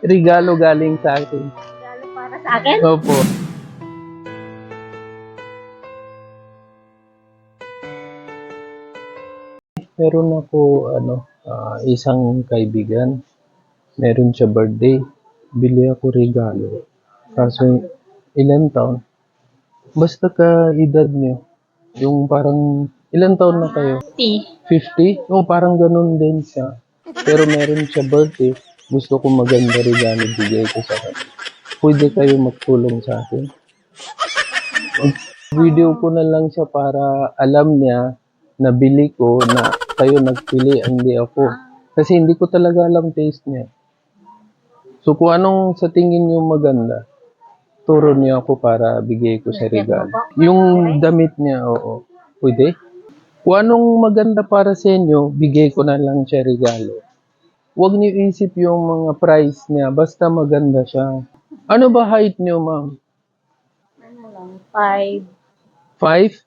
Regalo galing sa akin. Regalo para sa akin? Opo. Meron ako, isang kaibigan. Meron siya birthday. Bili ako regalo. Kaso, ilan taon? Basta ka edad niyo. Yung parang, ilan taon na kayo? 50? Oh, parang ganun din siya. Pero meron siya birthday. Gusto ko maganda regalo bigay ko sa kanya. Pwede kayo magtulong sa akin? Video ko na lang siya para alam niya na bili ko na kayo nagpili, hindi ako. Kasi hindi ko talaga alam taste niya. So kung anong sa tingin niyo maganda, turo niyo ako para bigay ko sa regalo. Yung damit niya, oo. Pwede? Kung anong maganda para sa inyo, bigay ko na lang siya regalo. Huwag niyo isip yung mga price niya, basta maganda siya. Ano ba height niyo, ma'am? Ano lang, 5. 5?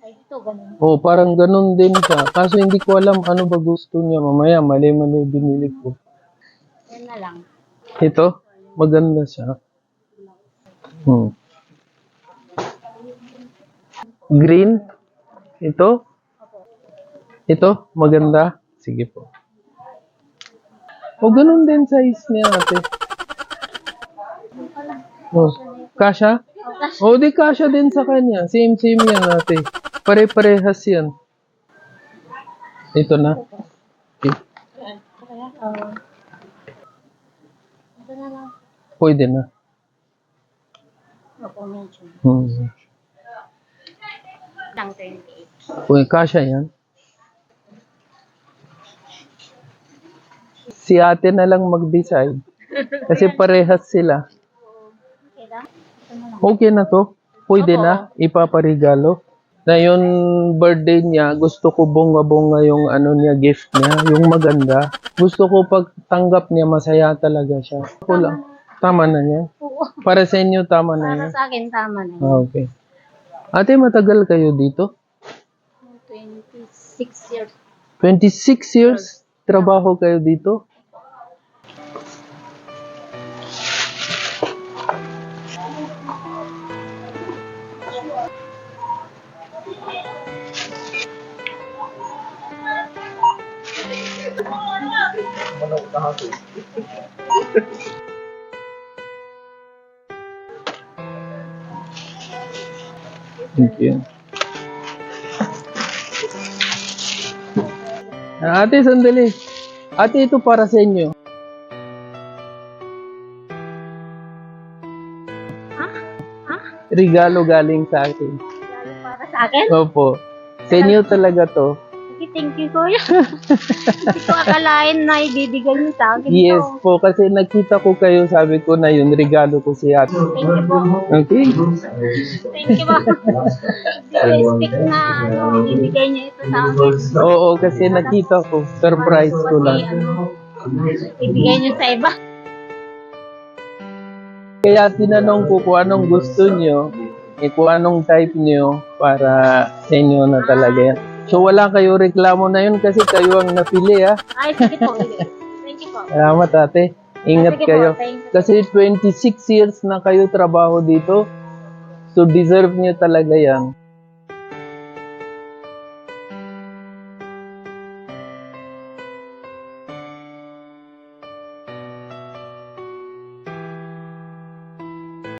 5 to, ganun. Oh, parang ganun din siya. Kaso hindi ko alam ano ba gusto niya. Mamaya, mali-mali binili ko. Yan na lang. Ito, maganda siya. Green? Ito? Ito, maganda? Sige po. O, ganun din size niya, ate. Oh, kasha? O, di kasha din sa kanya. Same yan, ate. Pare-parehas yan. Ito na. Okay. Kaya, ito na lang. Pwede na. Opo, medyo. Lang 28. Uy, kasha yan. Si ate na lang mag-decide. Kasi parehas sila. Okay lang? Ito na lang. Okay na to? Pwede na? Ipaparigalo? Na yung birthday niya, gusto ko bonga-bonga yung ano niya, gift niya, yung maganda. Gusto ko pag tanggap niya, masaya talaga siya. Ako lang. Tama na yan? Oo. Para sa inyo, tama na yan? Para sa akin, tama na yun. Okay. Ate, matagal kayo dito? 26 years. 26 years? Trabaho kayo dito? Thank you. Ate, sandali. Ate, ito para sa inyo. Regalo galing sa akin. Regalo para sa akin? Opo. Sa inyo talaga to. Okay, thank you, kuya. Hindi ko akalain na ibibigay niyo sa akin Yes to. po, kasi nakita ko kayo, sabi ko na yun, regalo ko si ate. Thank you po. Okay? Thank you po. Expect na ibibigay niyo ito sa akin. Oo, kasi nakita ko. Surprise ko lang. Ibigay niyo sa iba. Kaya tinanong ko kung anong gusto nyo, kung anong type nyo para sa inyo na talaga yan. So wala kayo reklamo na yun kasi kayo ang napili, ha? Ay, sige po. Thank you po. Salamat, ate. Ingat Sige po, kayo. thank you. Kasi 26 years na kayo trabaho dito. So deserve nyo talaga yan.